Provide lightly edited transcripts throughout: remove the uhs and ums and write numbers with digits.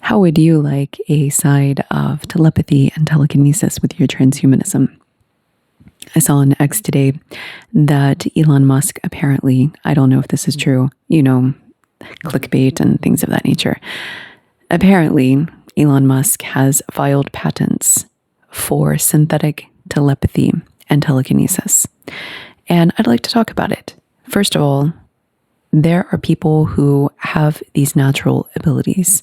How would you like a side of telepathy and telekinesis with your transhumanism? I saw on X today that Elon Musk apparently, I don't know if this is true, clickbait and things of that nature. Apparently, Elon Musk has filed patents for synthetic telepathy and telekinesis. And I'd like to talk about it. First of all, there are people who have these natural abilities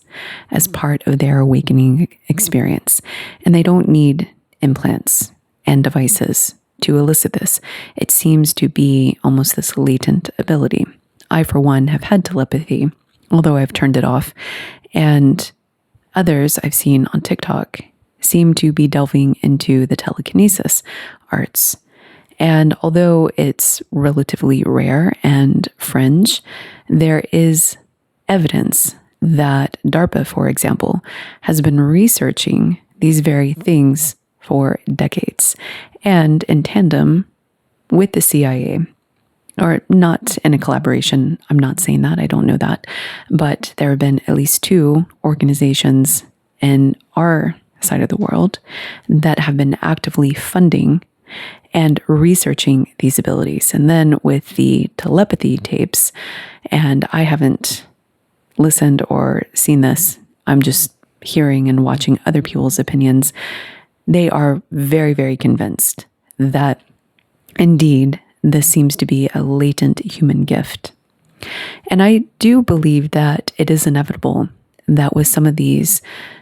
as part of their awakening experience, and they don't need implants and devices to elicit this. It seems to be almost this latent ability. I, for one, have had telepathy, although I've turned it off, and others I've seen on TikTok seem to be delving into the telekinesis arts. And although it's relatively rare and fringe, there is evidence that DARPA, for example, has been researching these very things for decades, and in tandem with the CIA, or not in a collaboration. I'm not saying that, I don't know that, but there have been at least two organizations in our side of the world that have been actively funding and researching these abilities. And then with the telepathy tapes, and I haven't listened or seen this, I'm just hearing and watching other people's opinions, they are very, very convinced that indeed this seems to be a latent human gift. And I do believe that it is inevitable that with some of these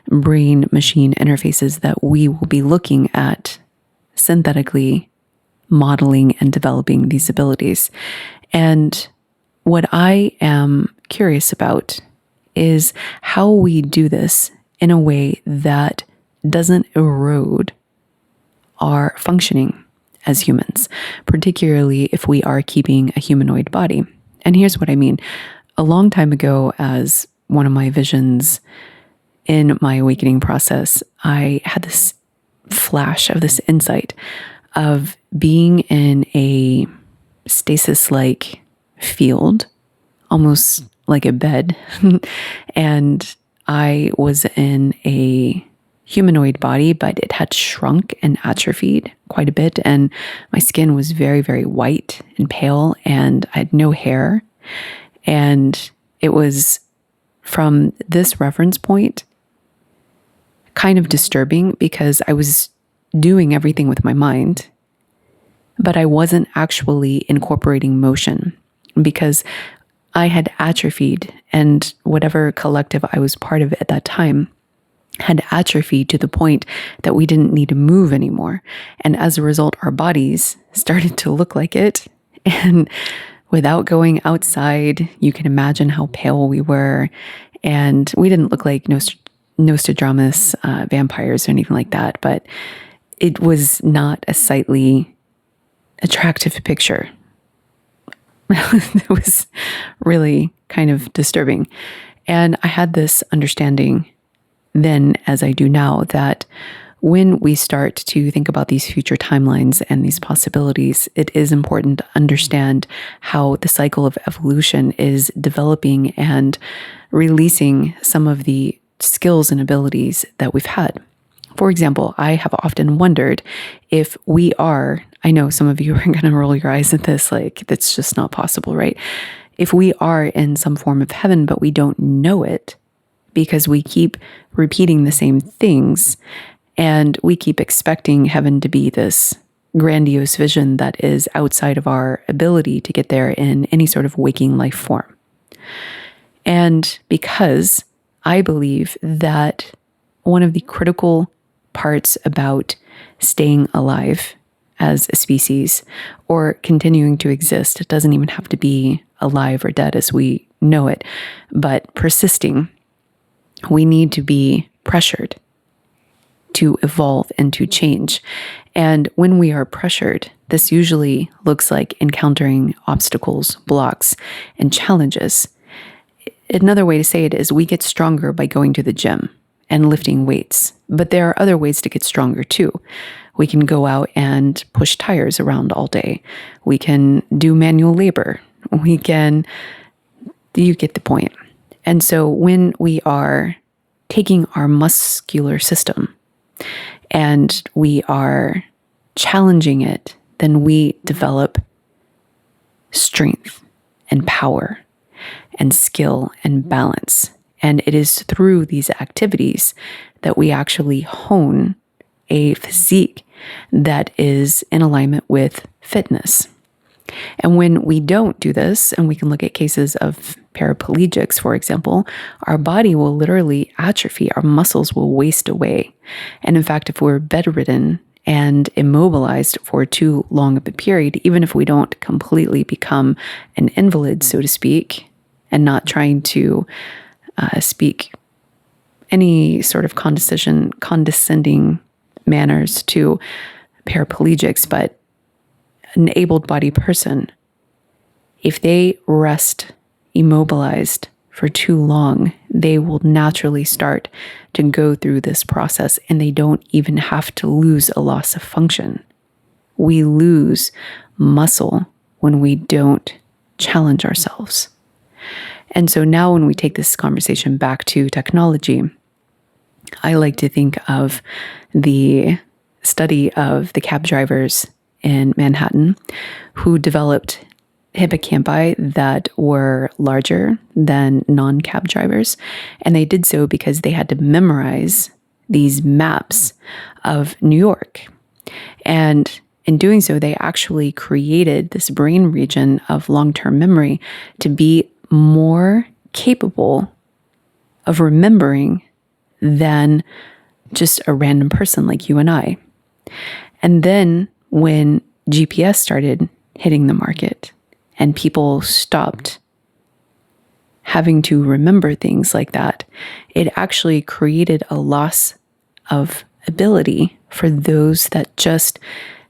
brain-machine interfaces that we will be looking at synthetically modeling and developing these abilities. And what I am curious about is how we do this in a way that doesn't erode our functioning as humans, particularly if we are keeping a humanoid body. And here's what I mean. A long time ago, as one of my visions in my awakening process, I had this flash of this insight of being in a stasis-like field, almost like a bed. And I was in a humanoid body, but it had shrunk and atrophied quite a bit. And my skin was very, very white and pale, and I had no hair. And it was, from this reference point, kind of disturbing because I was doing everything with my mind, but I wasn't actually incorporating motion because I had atrophied, and whatever collective I was part of at that time had atrophied to the point that we didn't need to move anymore. And as a result, our bodies started to look like it. And without going outside, you can imagine how pale we were. And we didn't look like Nostradamus vampires or anything like that, but it was not a sightly, attractive picture. It was really kind of disturbing. And I had this understanding then, as I do now, that when we start to think about these future timelines and these possibilities, it is important to understand how the cycle of evolution is developing and releasing some of the skills and abilities that we've had. For example, I have often wondered if we are, I know some of you are going to roll your eyes at this, like, that's just not possible, right? If we are in some form of heaven, but we don't know it because we keep repeating the same things and we keep expecting heaven to be this grandiose vision that is outside of our ability to get there in any sort of waking life form. And because I believe that one of the critical parts about staying alive as a species or continuing to exist, it doesn't even have to be alive or dead as we know it, but persisting, we need to be pressured to evolve and to change. And when we are pressured, this usually looks like encountering obstacles, blocks, and challenges. Another way to say it is we get stronger by going to the gym and lifting weights. But there are other ways to get stronger too. We can go out and push tires around all day. We can do manual labor. You get the point. And so when we are taking our muscular system and we are challenging it, then we develop strength and power and skill and balance. And it is through these activities that we actually hone a physique that is in alignment with fitness. And when we don't do this, and we can look at cases of paraplegics, for example, our body will literally atrophy, our muscles will waste away. And in fact, if we're bedridden and immobilized for too long of a period, even if we don't completely become an invalid, so to speak, and not trying to speak any sort of condescending manners to paraplegics, but an able-bodied person, if they rest immobilized for too long, they will naturally start to go through this process, and they don't even have to lose a loss of function. We lose muscle when we don't challenge ourselves. And so now when we take this conversation back to technology, I like to think of the study of the cab drivers in Manhattan who developed hippocampi that were larger than non-cab drivers. And they did so because they had to memorize these maps of New York. And in doing so, they actually created this brain region of long-term memory to be more capable of remembering than just a random person like you and I. And then when GPS started hitting the market and people stopped having to remember things like that, it actually created a loss of ability for those that just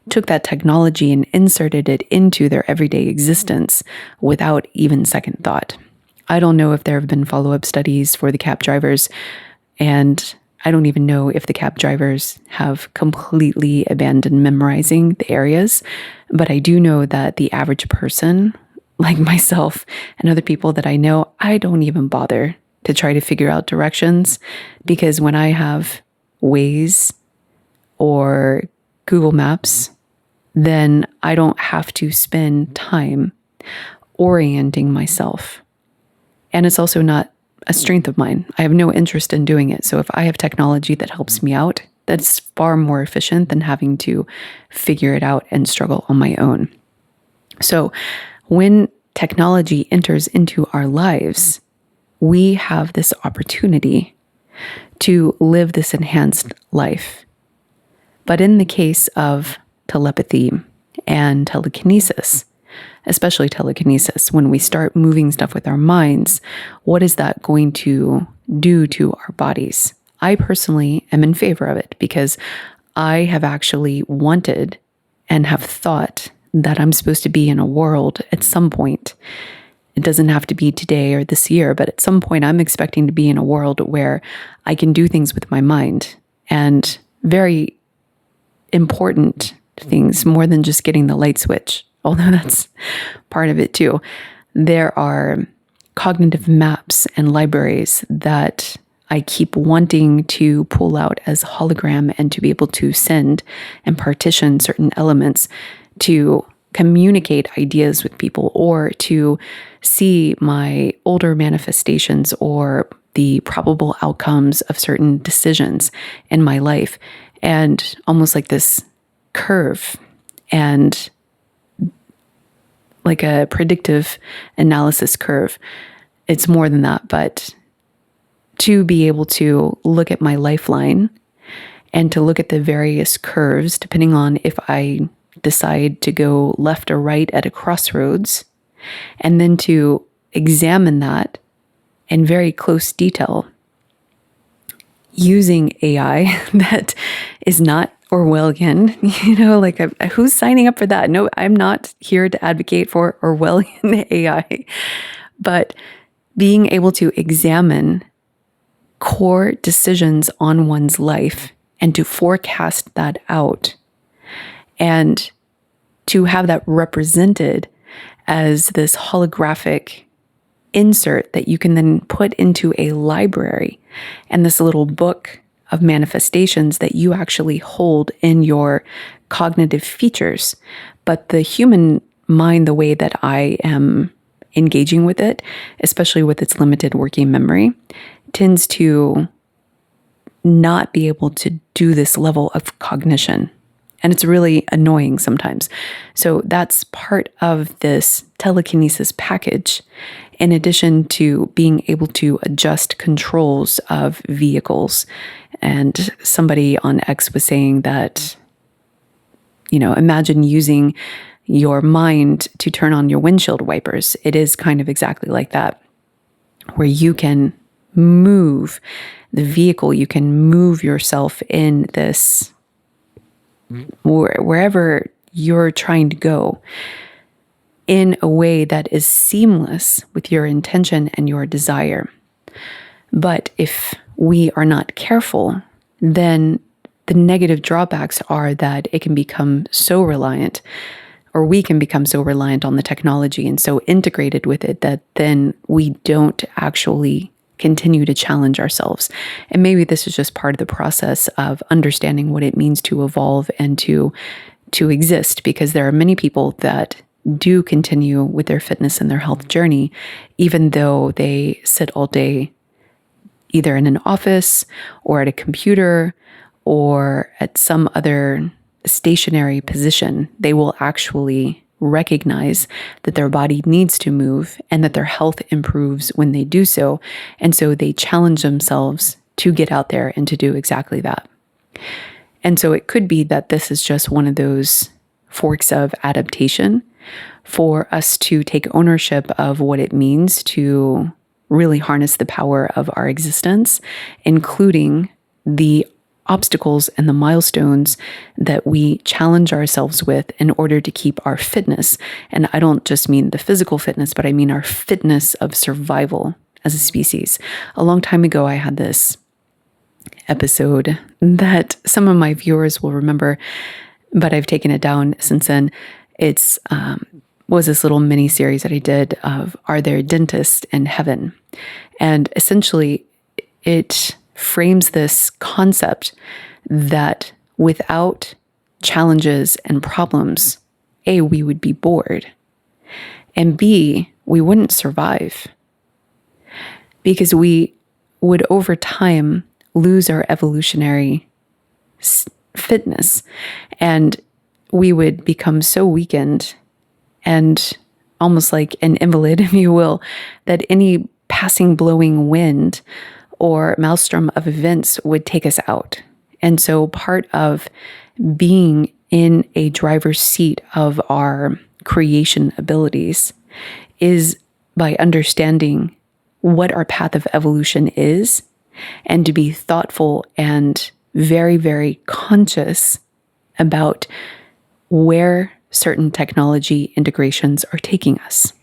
took that technology and inserted it into their everyday existence without even second thought. I don't know if there have been follow-up studies for the cab drivers, and I don't even know if the cab drivers have completely abandoned memorizing the areas, but I do know that the average person, like myself and other people that I know, I don't even bother to try to figure out directions, because when I have Waze or Google Maps, then I don't have to spend time orienting myself. And it's also not a strength of mine. I have no interest in doing it. So if I have technology that helps me out, that's far more efficient than having to figure it out and struggle on my own. So when technology enters into our lives, we have this opportunity to live this enhanced life. But in the case of telepathy and telekinesis, especially telekinesis, when we start moving stuff with our minds, what is that going to do to our bodies? I personally am in favor of it because I have actually wanted and have thought that I'm supposed to be in a world at some point. It doesn't have to be today or this year, but at some point I'm expecting to be in a world where I can do things with my mind, and very important things, more than just getting the light switch, although that's part of it too. There are cognitive maps and libraries that I keep wanting to pull out as hologram and to be able to send and partition certain elements to communicate ideas with people, or to see my older manifestations or the probable outcomes of certain decisions in my life, and almost like this curve and like a predictive analysis curve. It's more than that, but to be able to look at my lifeline and to look at the various curves, depending on if I decide to go left or right at a crossroads, and then to examine that in very close detail using AI that is not Orwellian, like who's signing up for that? No, I'm not here to advocate for Orwellian AI, but being able to examine core decisions on one's life and to forecast that out, and to have that represented as this holographic insert that you can then put into a library, and this little book of manifestations that you actually hold in your cognitive features. But the human mind, the way that I am engaging with it, especially with its limited working memory, tends to not be able to do this level of cognition. And it's really annoying sometimes. So that's part of this telekinesis package, in addition to being able to adjust controls of vehicles. And somebody on X was saying that, imagine using your mind to turn on your windshield wipers. It is kind of exactly like that, where you can move the vehicle, you can move yourself in this, wherever you're trying to go, in a way that is seamless with your intention and your desire. But if we are not careful, then the negative drawbacks are that it can become so reliant, or we can become so reliant on the technology and so integrated with it that then we don't actually continue to challenge ourselves. And maybe this is just part of the process of understanding what it means to evolve and to exist, because there are many people that do continue with their fitness and their health journey, even though they sit all day either in an office or at a computer or at some other stationary position. They will actually recognize that their body needs to move and that their health improves when they do so. And so they challenge themselves to get out there and to do exactly that. And so it could be that this is just one of those forks of adaptation for us to take ownership of what it means to really harness the power of our existence, including the obstacles and the milestones that we challenge ourselves with in order to keep our fitness. And I don't just mean the physical fitness, but I mean our fitness of survival as a species. A long time ago, I had this episode that some of my viewers will remember, but I've taken it down since then. It's was this little mini series that I did of Are There Dentists in Heaven? And essentially it frames this concept that without challenges and problems, A, we would be bored, and B, we wouldn't survive, because we would over time lose our evolutionary fitness, and we would become so weakened and almost like an invalid, if you will, that any passing blowing wind or maelstrom of events would take us out. And so part of being in a driver's seat of our creation abilities is by understanding what our path of evolution is, and to be thoughtful and very, very conscious about where certain technology integrations are taking us.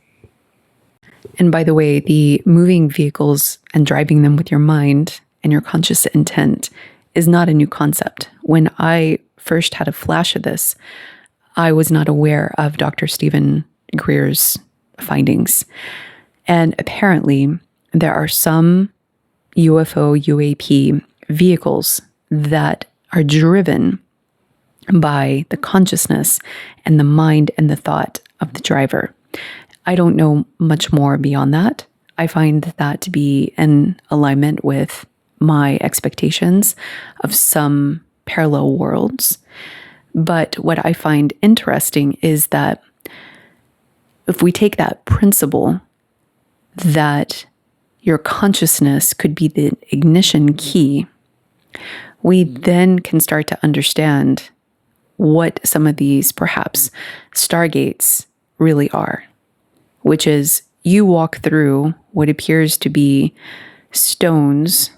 And by the way, the moving vehicles and driving them with your mind and your conscious intent is not a new concept. When I first had a flash of this, I was not aware of Dr. Stephen Greer's findings. And apparently, there are some UFO, UAP vehicles that are driven by the consciousness and the mind and the thought of the driver. I don't know much more beyond that. I find that to be in alignment with my expectations of some parallel worlds. But what I find interesting is that if we take that principle that your consciousness could be the ignition key, we then can start to understand what some of these perhaps stargates really are, which is you walk through what appears to be stones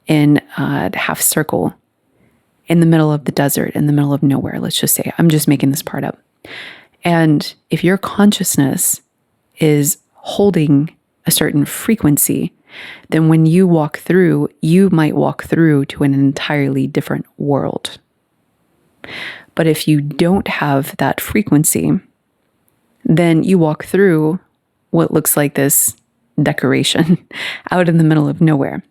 in a half circle in the middle of the desert, in the middle of nowhere, let's just say. I'm just making this part up. And if your consciousness is holding a certain frequency, then when you walk through, you might walk through to an entirely different world. But if you don't have that frequency, then you walk through what looks like this decoration out in the middle of nowhere.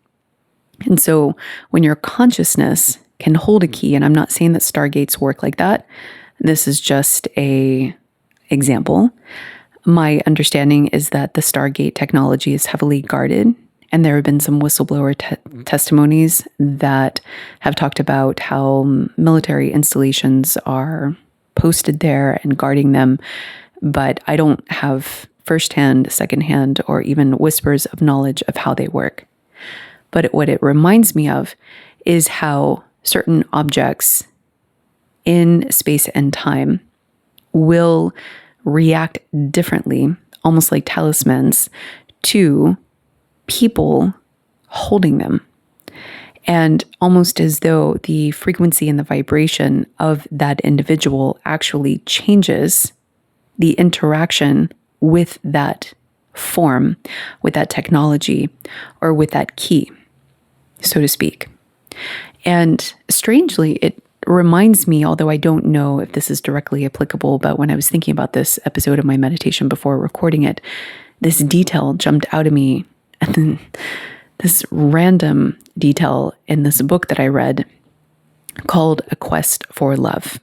And so when your consciousness can hold a key, and I'm not saying that stargates work like that, this is just a example. My understanding is that the Stargate technology is heavily guarded, and there have been some whistleblower testimonies that have talked about how military installations are posted there and guarding them, but I don't have firsthand, secondhand, or even whispers of knowledge of how they work. But what it reminds me of is how certain objects in space and time will react differently, almost like talismans, to people holding them. And almost as though the frequency and the vibration of that individual actually changes the interaction with that form, with that technology, or with that key, so to speak. And strangely, it reminds me, although I don't know if this is directly applicable, but when I was thinking about this episode of my meditation before recording it, this detail jumped out at me. And then this random detail in this book that I read called A Quest for Love.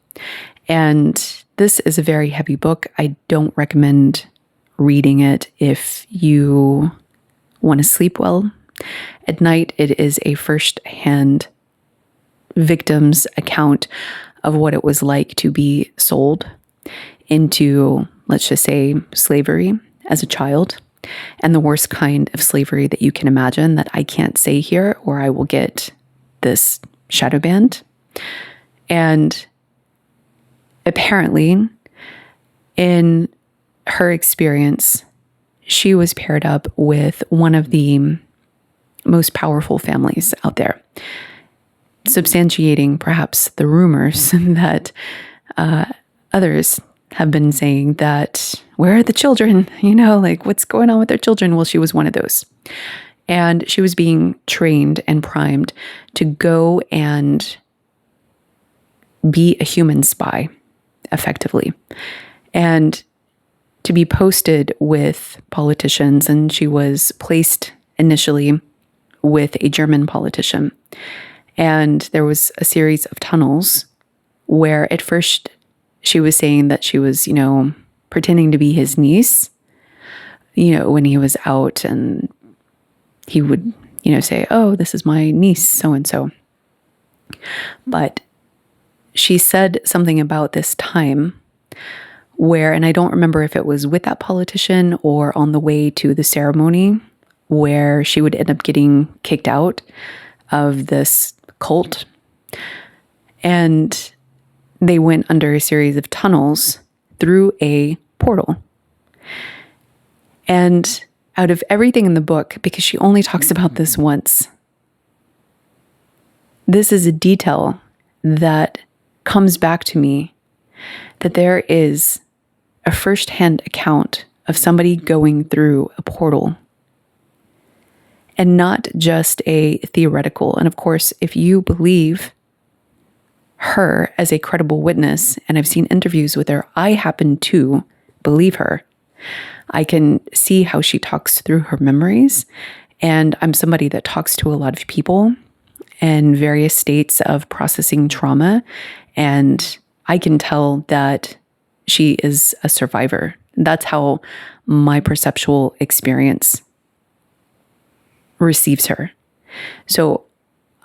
And this is a very heavy book. I don't recommend reading it if you want to sleep well at night. It is a first-hand victim's account of what it was like to be sold into, let's just say, slavery as a child, and the worst kind of slavery that you can imagine that I can't say here or I will get this shadow banned. And apparently, in her experience, she was paired up with one of the most powerful families out there, substantiating perhaps the rumors that others have been saying that, where are the children? Like, what's going on with their children? Well, she was one of those. And she was being trained and primed to go and be a human spy, effectively, and to be posted with politicians. And she was placed initially with a German politician. And there was a series of tunnels where at first she was saying that she was, pretending to be his niece, when he was out, and he would, say, oh, this is my niece, so-and-so. But she said something about this time where, and I don't remember if it was with that politician or on the way to the ceremony, where she would end up getting kicked out of this cult. And they went under a series of tunnels through a portal. And out of everything in the book, because she only talks about this once, this is a detail that comes back to me, that there is a first-hand account of somebody going through a portal, and not just a theoretical. And of course, if you believe her as a credible witness, and I've seen interviews with her, I happen to believe her. I can see how she talks through her memories, and I'm somebody that talks to a lot of people in various states of processing trauma, and I can tell that she is a survivor. That's how my perceptual experience receives her. So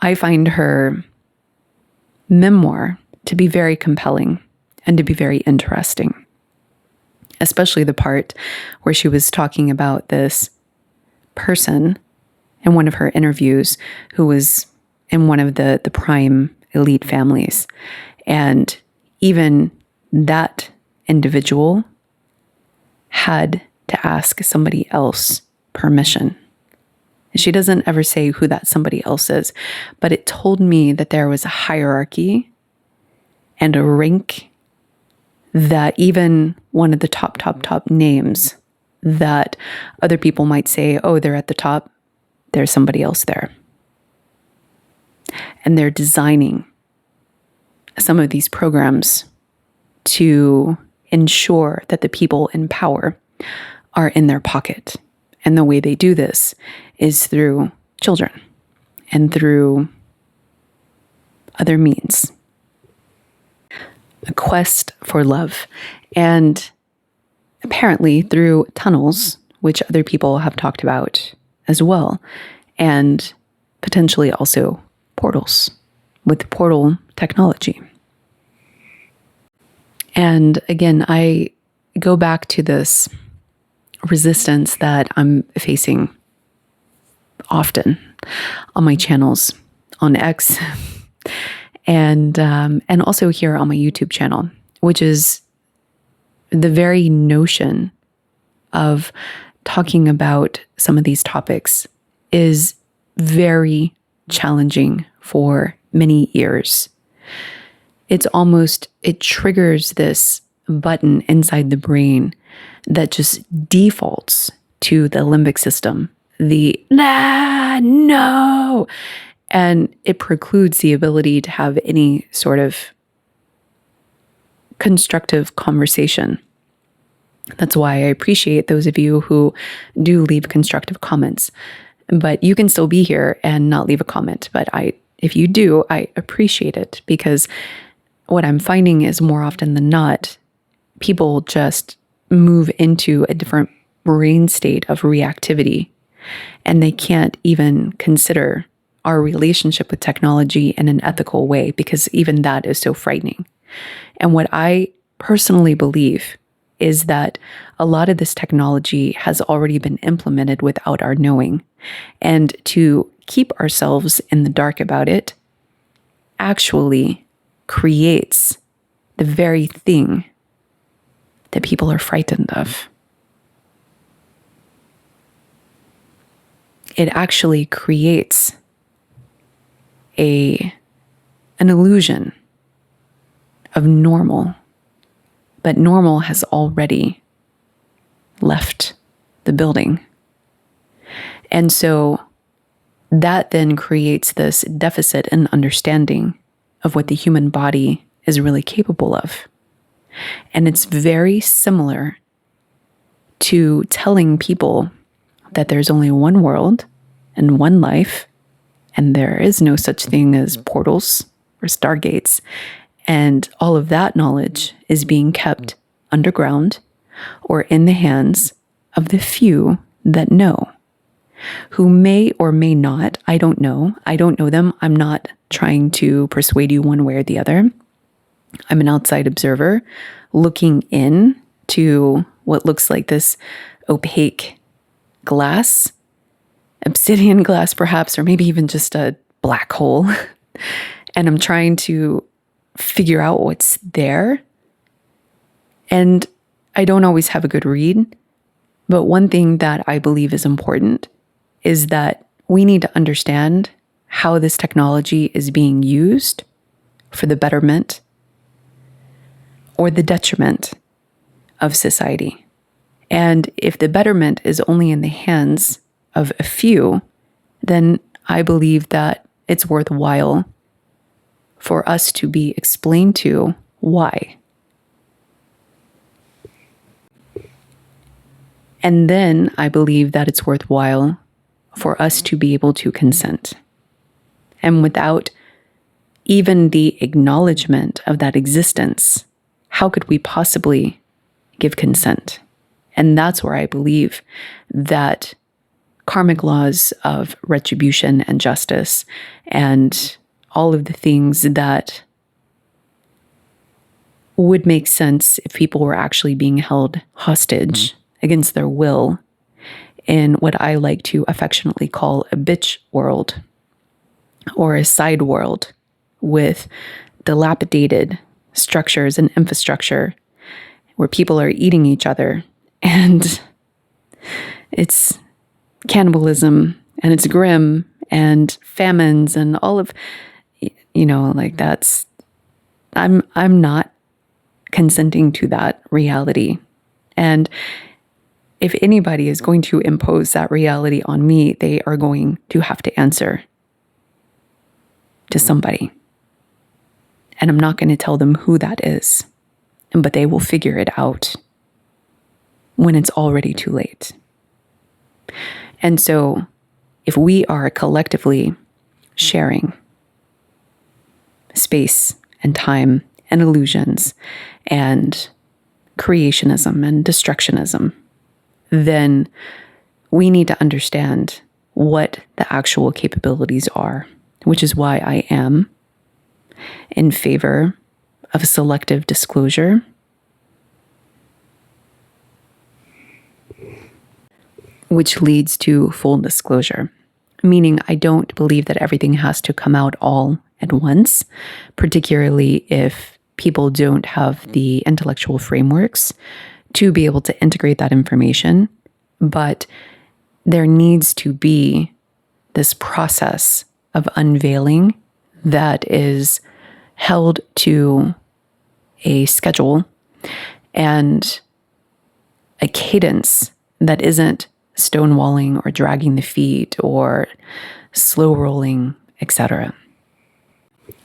I find her memoir to be very compelling and to be very interesting, especially the part where she was talking about this person in one of her interviews who was in one of the prime elite families. And even that individual had to ask somebody else permission. She doesn't ever say who that somebody else is, but it told me that there was a hierarchy and a rank, that even one of the top names that other people might say, oh, they're at the top, there's somebody else there. And they're designing some of these programs to ensure that the people in power are in their pocket And the way they do this is through children and through other means. A quest for love. And apparently through tunnels, which other people have talked about as well. And potentially also portals with portal technology. And again, I go back to this resistance that I'm facing often on my channels, on X, and also here on my YouTube channel, which is the very notion of talking about some of these topics is very challenging for many ears. It triggers this button inside the brain that just defaults to the limbic system, no, and it precludes the ability to have any sort of constructive conversation. That's why I appreciate those of you who do leave constructive comments. But you can still be here and not leave a comment. But if you do, I appreciate it, because what I'm finding is more often than not, people just move into a different brain state of reactivity, and they can't even consider our relationship with technology in an ethical way, because even that is so frightening. And what I personally believe is that a lot of this technology has already been implemented without our knowing. And to keep ourselves in the dark about it actually creates the very thing that people are frightened of. It actually creates an illusion of normal, but normal has already left the building. And so that then creates this deficit in understanding of what the human body is really capable of. And it's very similar to telling people that there's only one world and one life, and there is no such thing as portals or stargates. And all of that knowledge is being kept underground or in the hands of the few that know, who may or may not. I don't know. I don't know them. I'm not trying to persuade you one way or the other. I'm an outside observer looking in to what looks like this opaque glass, obsidian glass perhaps, or maybe even just a black hole. And I'm trying to figure out what's there. And I don't always have a good read. But one thing that I believe is important is that we need to understand how this technology is being used for the betterment or the detriment of society. And if the betterment is only in the hands of a few, then I believe that it's worthwhile for us to be explained to why. And then I believe that it's worthwhile for us to be able to consent. And without even the acknowledgement of that existence, how could we possibly give consent? And that's where I believe that karmic laws of retribution and justice and all of the things that would make sense if people were actually being held hostage against their will in what I like to affectionately call a bitch world or a side world with dilapidated structures and infrastructure where people are eating each other, and it's cannibalism and it's grim and famines and all of, that's, I'm not consenting to that reality. And if anybody is going to impose that reality on me, they are going to have to answer to somebody. And I'm not going to tell them who that is, but they will figure it out when it's already too late. And so if we are collectively sharing space and time and illusions and creationism and destructionism, then we need to understand what the actual capabilities are, which is why I am in favor of selective disclosure, which leads to full disclosure. Meaning, I don't believe that everything has to come out all at once, particularly if people don't have the intellectual frameworks to be able to integrate that information. But there needs to be this process of unveiling that is held to a schedule and a cadence that isn't stonewalling or dragging the feet or slow rolling, etc.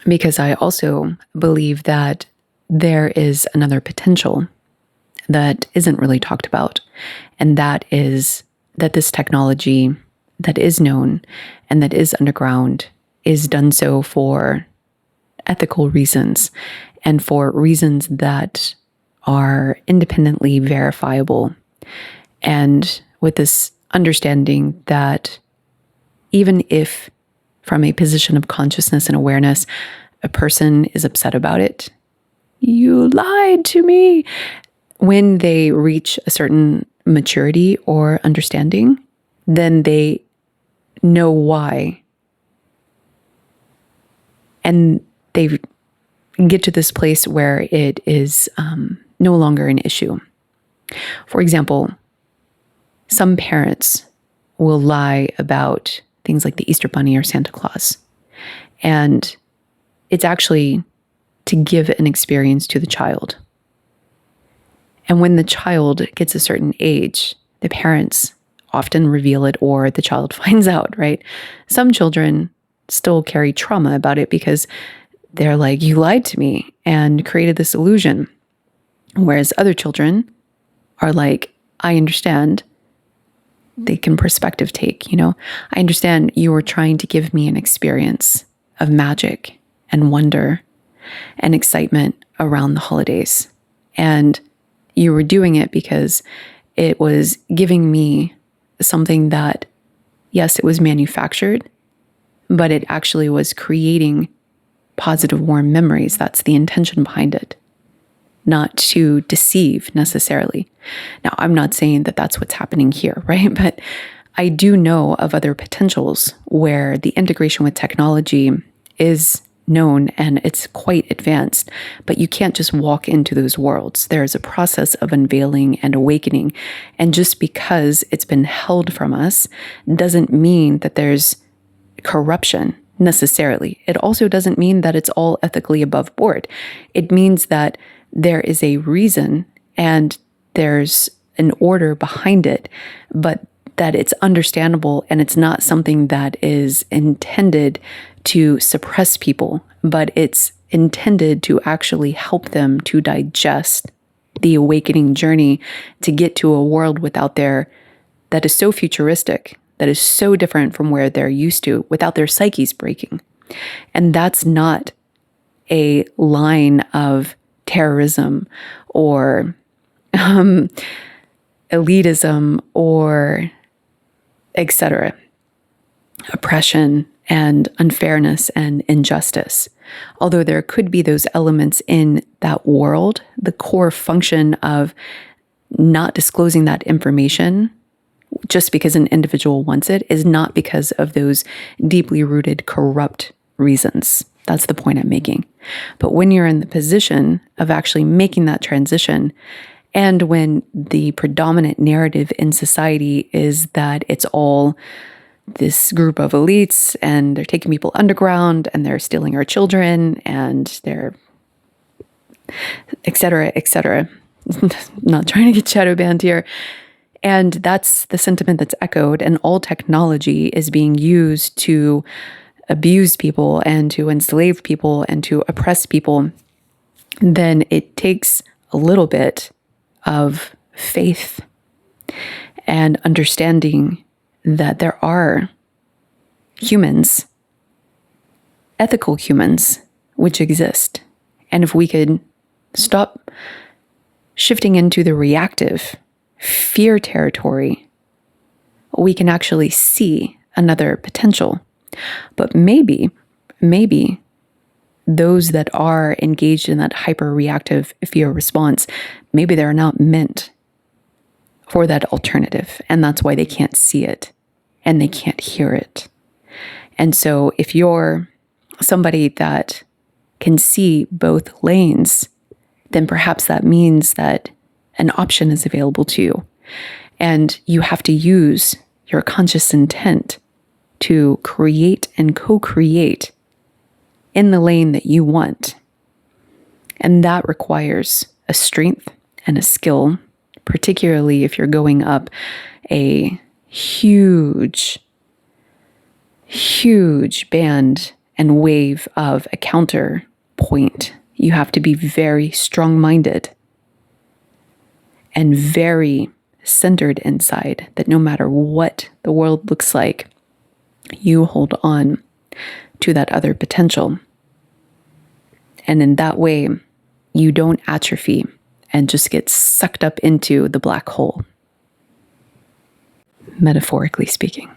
Because I also believe that there is another potential that isn't really talked about, and that is that this technology that is known and that is underground is done so for ethical reasons and for reasons that are independently verifiable. And with this understanding that even if from a position of consciousness and awareness, a person is upset about it, you lied to me. When they reach a certain maturity or understanding, then they know why. And they get to this place where it is no longer an issue. For example, some parents will lie about things like the Easter Bunny or Santa Claus. And it's actually to give an experience to the child. And when the child gets a certain age, the parents often reveal it or the child finds out, right? Some children still carry trauma about it because they're like, you lied to me and created this illusion. Whereas other children are like, I understand. They can perspective take, I understand you were trying to give me an experience of magic and wonder and excitement around the holidays. And you were doing it because it was giving me something that, yes, it was manufactured, but it actually was creating positive, warm memories. That's the intention behind it, not to deceive necessarily. Now, I'm not saying that that's what's happening here, right? But I do know of other potentials where the integration with technology is known and it's quite advanced, but you can't just walk into those worlds. There's a process of unveiling and awakening. And just because it's been held from us doesn't mean that there's corruption necessarily. It also doesn't mean that it's all ethically above board. It means that there is a reason and there's an order behind it, but that it's understandable and it's not something that is intended to suppress people, but it's intended to actually help them to digest the awakening journey to get to a world without their, that is so futuristic, that is so different from where they're used to, without their psyches breaking. And that's not a line of terrorism or elitism or etc. Oppression and unfairness and injustice. Although there could be those elements in that world, the core function of not disclosing that information just because an individual wants it is not because of those deeply rooted corrupt reasons. That's the point I'm making. But when you're in the position of actually making that transition, and when the predominant narrative in society is that it's all this group of elites and they're taking people underground and they're stealing our children and they're et cetera, not trying to get shadow banned here. And that's the sentiment that's echoed, and all technology is being used to abuse people and to enslave people and to oppress people. Then it takes a little bit of faith and understanding that there are humans, ethical humans, which exist. And if we could stop shifting into the reactive fear territory, we can actually see another potential. But maybe those that are engaged in that hyper-reactive fear response, maybe they're not meant for that alternative. And that's why they can't see it and they can't hear it. And so if you're somebody that can see both lanes, then perhaps that means that an option is available to you. And you have to use your conscious intent to create and co-create in the lane that you want. And that requires a strength and a skill, particularly if you're going up a huge band and wave of a counter point. You have to be very strong-minded and very centered inside, that no matter what the world looks like, you hold on to that other potential. And in that way, you don't atrophy and just get sucked up into the black hole, metaphorically speaking.